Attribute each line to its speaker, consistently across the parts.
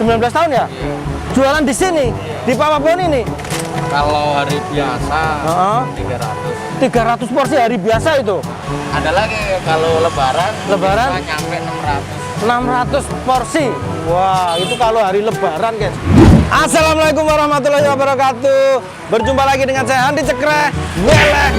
Speaker 1: 19 tahun ya?
Speaker 2: Iya.
Speaker 1: Jualan di sini, di Pawabon ini.
Speaker 2: Kalau hari biasa 300.
Speaker 1: 300 porsi hari biasa itu.
Speaker 2: Ada lagi kalau lebaran.
Speaker 1: Lebaran?
Speaker 2: Bisa nyampe 600.
Speaker 1: 600 porsi. Wah, itu kalau hari lebaran, guys. Assalamualaikum warahmatullahi wabarakatuh. Berjumpa lagi dengan saya Andi Cekreh. Weleh.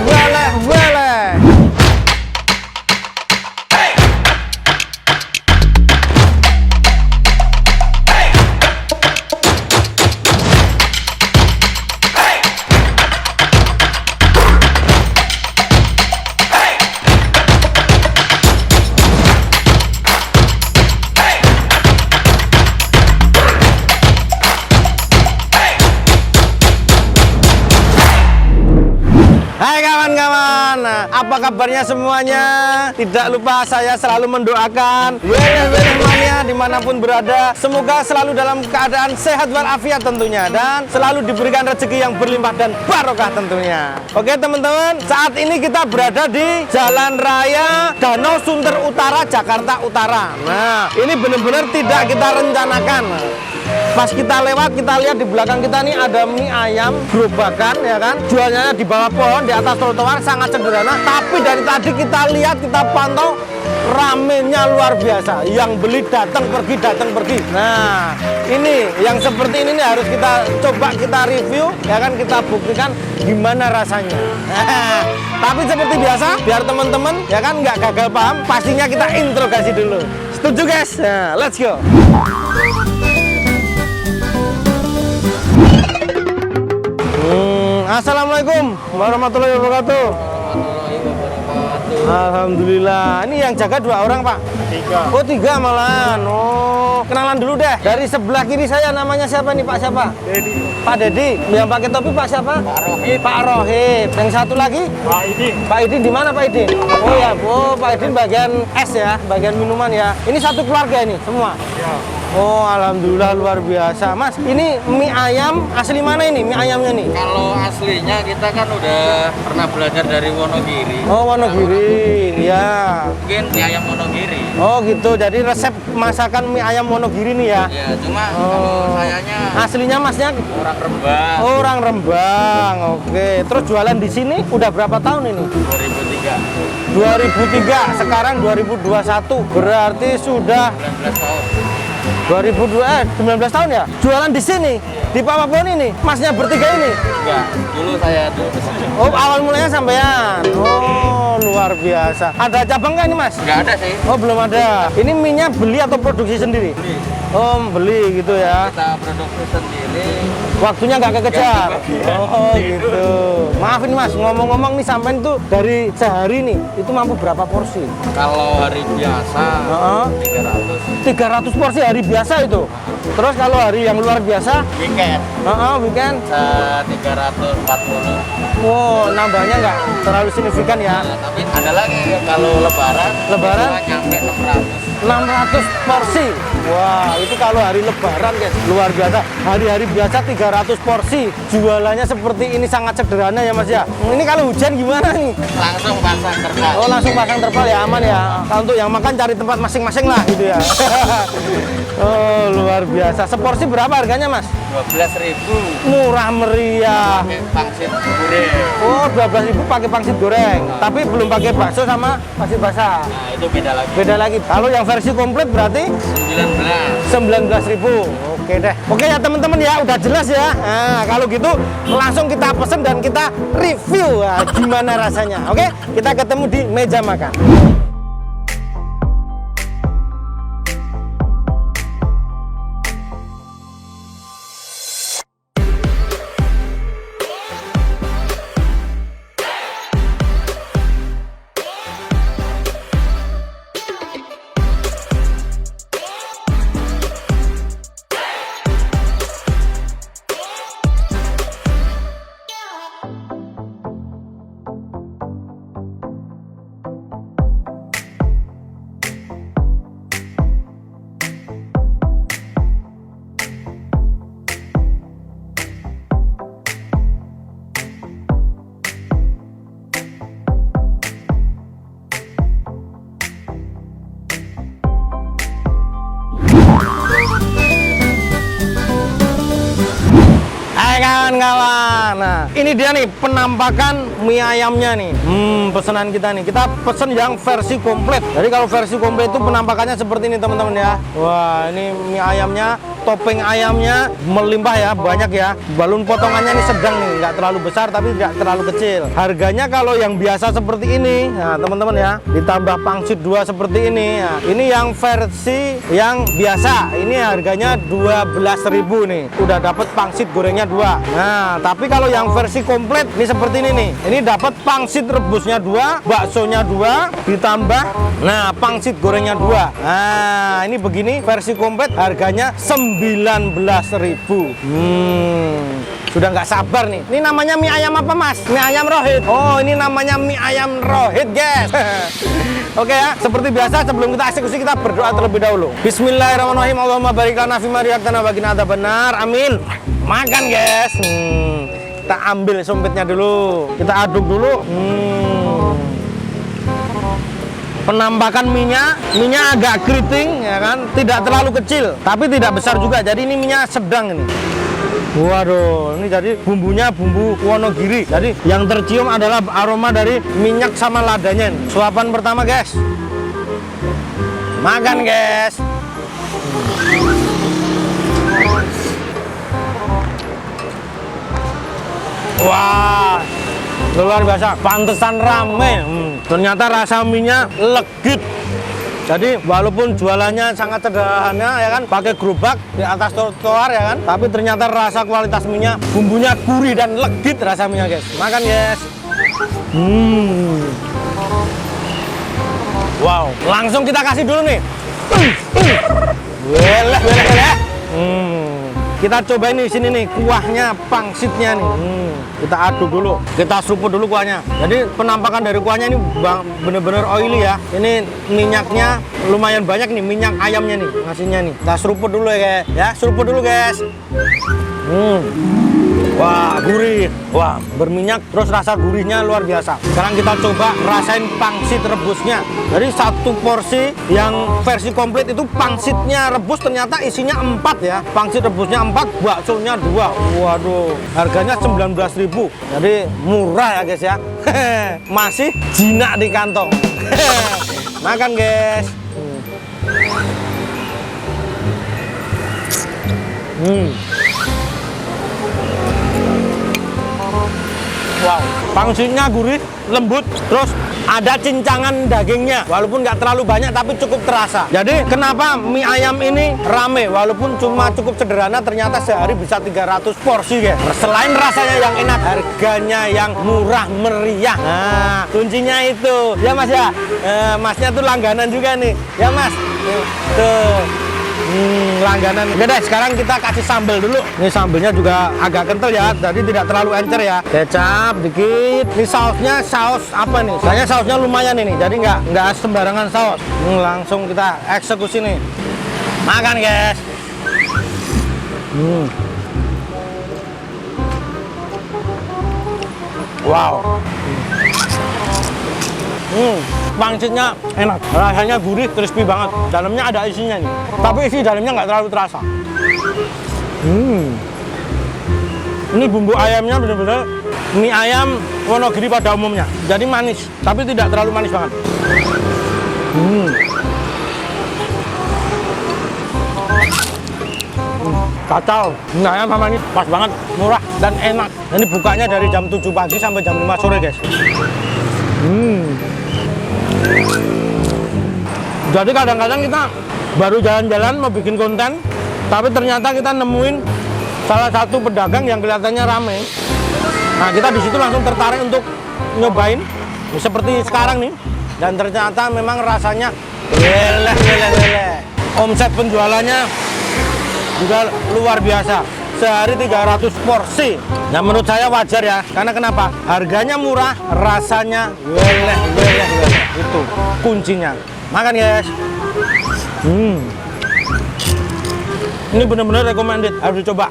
Speaker 1: Hai kawan-kawan, apa kabarnya semuanya? Tidak lupa saya selalu mendoakan weleh mania dimanapun berada, semoga selalu dalam keadaan sehat walafiat tentunya, dan selalu diberikan rezeki yang berlimpah dan barokah tentunya. Oke teman-teman, saat ini kita berada di Jalan Raya Danau Sunter Utara, Jakarta Utara. Nah, ini benar-benar tidak kita rencanakan. Pas kita lewat, kita lihat di belakang kita nih ada mie ayam gerobakan, ya kan, jualnya di bawah pohon di atas trotoar, sangat sederhana. Tapi dari tadi kita lihat, kita pantau, ramenya luar biasa. Yang beli datang pergi. Nah, ini yang seperti ini nih harus kita coba, kita review, ya kan, kita buktikan gimana rasanya. Tapi seperti biasa, biar teman-teman ya kan nggak gagal paham, pastinya kita interogasi dulu. Setuju guys? Nah, let's go. Assalamualaikum warahmatullahi wabarakatuh. Alhamdulillah. Ini yang jaga 2 orang, Pak? 3. Oh, 3 malahan. Oh, kenalan dulu deh. Dari sebelah kiri saya, namanya siapa nih, Pak? Siapa?
Speaker 3: Dedi.
Speaker 1: Pak Dedi. Yang pakai topi Pak siapa?
Speaker 2: Pak Rohib.
Speaker 1: Pak Rohib. Yang satu lagi?
Speaker 3: Pak Idin.
Speaker 1: Pak Idin di mana Pak Idin? Oh ya, Pak Idin bagian es ya, bagian minuman ya. Ini satu keluarga ini semua.
Speaker 3: Ya.
Speaker 1: Oh, alhamdulillah luar biasa. Mas, ini mie ayam asli mana ini? Mie ayamnya nih?
Speaker 2: Kalau aslinya kita kan udah pernah belajar dari Wonogiri.
Speaker 1: Oh, Wonogiri. Ya.
Speaker 2: Mungkin mie ayam Wonogiri.
Speaker 1: Oh, gitu. Jadi resep masakan mie ayam Wonogiri nih ya.
Speaker 2: Ya, cuma kalau sayanya
Speaker 1: Aslinya Masnya
Speaker 2: orang Rembang.
Speaker 1: orang Rembang. Oke. Terus jualan di sini udah berapa tahun ini?
Speaker 2: 2003.
Speaker 1: 2003, sekarang 2021. Berarti sudah
Speaker 2: 19 tahun.
Speaker 1: 19 tahun ya? Jualan di sini, di Pawabon ini. Masnya bertiga ini?
Speaker 2: Enggak, dulu saya dulu kesini.
Speaker 1: Oh, awal mulanya sampean. Oh, luar biasa. Ada cabang nggak ini, Mas?
Speaker 2: Enggak ada sih.
Speaker 1: Oh, belum ada. Ini mie-nya beli atau produksi sendiri?
Speaker 2: Beli.
Speaker 1: Oh, beli gitu ya.
Speaker 2: Kita produksi sendiri.
Speaker 1: Waktunya nggak kekejar.
Speaker 2: Nggak kekejar.
Speaker 1: Oh, gitu. Maaf ini, Mas, ngomong-ngomong nih, sampean tuh dari sehari nih, itu mampu berapa porsi?
Speaker 2: Kalau hari biasa
Speaker 1: Heeh.
Speaker 2: 300.
Speaker 1: 300 porsi hari biasa itu. Terus kalau hari yang luar biasa,
Speaker 2: Weekend
Speaker 1: weekend.
Speaker 2: 340.
Speaker 1: Wow, nambahnya nggak terlalu signifikan ya.
Speaker 2: Nah, tapi ada lagi kalau lebaran.
Speaker 1: Lebaran?
Speaker 2: Bisa nyampe 600.
Speaker 1: 600 porsi. Wah, itu kalau hari lebaran, guys. Luar biasa. Hari-hari biasa 300 porsi. Jualannya seperti ini sangat sederhana ya, Mas ya. Ini kalau hujan gimana nih?
Speaker 2: Langsung pasang terpal.
Speaker 1: Oh, langsung pasang terpal ya, aman ya. Kalau untuk yang makan cari tempat masing-masing lah gitu ya. Oh, luar biasa. Seporsi berapa harganya, Mas?
Speaker 2: 12.000.
Speaker 1: Murah meriah.
Speaker 2: Pakai pangsit goreng.
Speaker 1: Oh, 12.000 pakai pangsit goreng. Tapi belum pakai bakso sama pangsit basah.
Speaker 2: Nah, itu beda lagi.
Speaker 1: Beda lagi. Kalau yang versi komplit berarti
Speaker 2: 19.
Speaker 1: 19.000. Oke deh. Oke ya teman-teman ya, udah jelas ya. Nah, kalau gitu langsung kita pesen dan kita review gimana rasanya. Oke, kita ketemu di meja makan. kawan. Nah, ini dia nih penampakan mie ayamnya nih. Pesanan kita nih. Kita pesen yang versi komplit. Jadi kalau versi komplit itu penampakannya seperti ini teman-teman ya. Wah, ini mie ayamnya, topping ayamnya melimpah ya, banyak ya. Balun potongannya ini sedang nih, nggak terlalu besar tapi tidak terlalu kecil. Harganya kalau yang biasa seperti ini, nah teman-teman ya, ditambah pangsit 2 seperti ini. Nah, ini yang versi yang biasa. Ini harganya 12.000 nih. Udah dapat pangsit gorengnya 2. Nah, tapi kalau yang versi komplit ini seperti ini nih. Ini dapat pangsit rebusnya 2, baksonya 2, ditambah nah pangsit gorengnya 2. Nah, ini begini versi komplit harganya 19.000. Sudah nggak sabar nih. Ini namanya mie ayam apa mas? Mie ayam Rohit. Oh, ini namanya mie ayam Rohit guys. Oke ya, seperti biasa sebelum kita eksekusi kita berdoa terlebih dahulu. Bismillahirrahmanirrahim. Allahumma barik lana fima razaqtana wa qina adzabannar. Amin. Makan guys. Kita ambil sumpitnya dulu. Kita aduk dulu. Penampakan minyak agak keriting ya kan, tidak terlalu kecil tapi tidak besar juga, jadi ini minyak sedang ini. Waduh, ini jadi bumbunya bumbu Wonogiri, jadi yang tercium adalah aroma dari minyak sama ladanya ini. Suapan pertama guys, makan guys. Wah, luar biasa, pantesan rame. Ternyata rasa minyak legit. Jadi walaupun jualannya sangat sederhana ya kan, pakai gerobak di atas trotoar ya kan, tapi ternyata rasa kualitas minyak, bumbunya gurih dan legit rasa minyak guys. Makan guys. Wow, langsung kita kasih dulu nih. Weleh. Kita cobain nih sini nih kuahnya, pangsitnya nih. Kita aduk dulu, kita seruput dulu kuahnya. Jadi penampakan dari kuahnya ini bener-bener oily ya. Ini minyaknya lumayan banyak nih, minyak ayamnya nih, ngasihnya nih. Kita seruput dulu ya guys. Ya, seruput dulu guys. Wah, gurih. Wah, berminyak terus rasa gurihnya luar biasa. Sekarang kita coba rasain pangsit rebusnya. Jadi satu porsi yang versi komplit itu pangsitnya rebus ternyata isinya 4 ya. Pangsit rebusnya 4, baksonya 2. Waduh, harganya 19.000. Jadi murah ya guys ya. Masih jinak di kantong. Makan guys. Wow, pangsitnya gurih, lembut, terus ada cincangan dagingnya. Walaupun nggak terlalu banyak, tapi cukup terasa. Jadi kenapa mie ayam ini rame? Walaupun cuma cukup sederhana, ternyata sehari bisa 300 porsi ya. Selain rasanya yang enak, harganya yang murah meriah. Nah, kuncinya itu. Ya mas ya, masnya tuh langganan juga nih. Ya mas, tuh. Langganan. Oke deh, sekarang kita kasih sambal dulu. Ini sambalnya juga agak kental ya, jadi tidak terlalu encer ya. Kecap dikit. Ini sausnya saus apa nih? Kayaknya sausnya lumayan ini, jadi nggak sembarangan saus. Langsung kita eksekusi nih. Makan guys. Wow. Pangsitnya enak, rasanya gurih, crispy banget. Dalamnya ada isinya nih, tapi isi dalamnya nggak terlalu terasa. Ini bumbu ayamnya bener-bener mie ayam Wonogiri pada umumnya. Jadi manis, tapi tidak terlalu manis banget. Kacau, mie ayam sama ini pas banget, murah dan enak. Ini bukanya dari jam 7 pagi sampai jam 5 sore guys. Jadi kadang-kadang kita baru jalan-jalan mau bikin konten, tapi ternyata kita nemuin salah satu pedagang yang kelihatannya rame. Nah, kita di situ langsung tertarik untuk nyobain seperti sekarang nih, dan ternyata memang rasanya leleh. Omset penjualannya juga luar biasa. Sehari 300 porsi. Nah, menurut saya wajar ya. Karena kenapa? Harganya murah, rasanya leleh. Itu kuncinya. Makan guys. Ini benar-benar recommended, harus dicoba.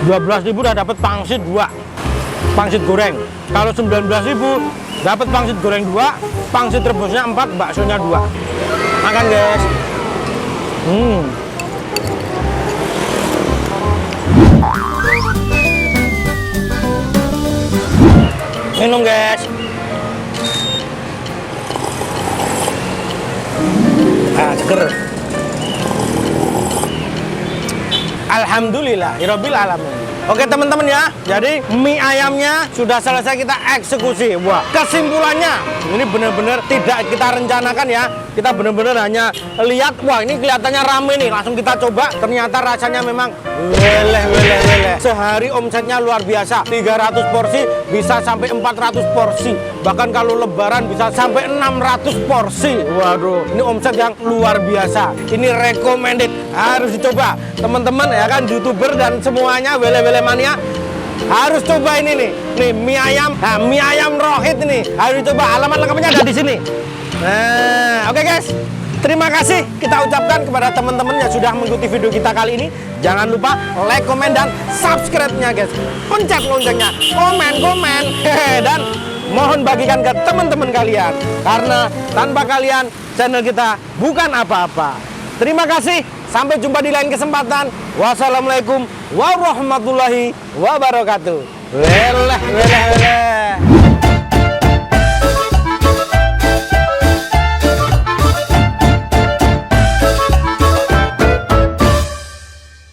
Speaker 1: 12.000 udah dapat pangsit 2, pangsit goreng. Kalau 19.000 dapat pangsit goreng 2, pangsit rebusnya 4, baksonya 2. Makan guys. Minum guys. Seger. Alhamdulillah, Rabbil alamin. Oke teman-teman ya, jadi mie ayamnya sudah selesai kita eksekusi. Wah, kesimpulannya ini benar-benar tidak kita rencanakan ya. Kita benar-benar hanya lihat, wah ini kelihatannya rame nih, langsung kita coba. Ternyata rasanya memang weleh. Sehari omsetnya luar biasa, 300 porsi bisa sampai 400 porsi. Bahkan kalau lebaran bisa sampai 600 porsi. Waduh, ini omset yang luar biasa. Ini recommended, harus dicoba. Teman-teman ya kan, YouTuber dan semuanya weleh mania harus coba ini nih mie ayam, mie ayam Rohit ini harus dicoba. Alamat lengkapnya ada di sini. Nah, oke guys, terima kasih kita ucapkan kepada teman-teman yang sudah mengikuti video kita kali ini. Jangan lupa like, komen, dan subscribe-nya guys. Pencet loncengnya, komen dan mohon bagikan ke teman-teman kalian, karena tanpa kalian channel kita bukan apa-apa. Terima kasih. Sampai jumpa di lain kesempatan. Wassalamualaikum warahmatullahi wabarakatuh. Weleh.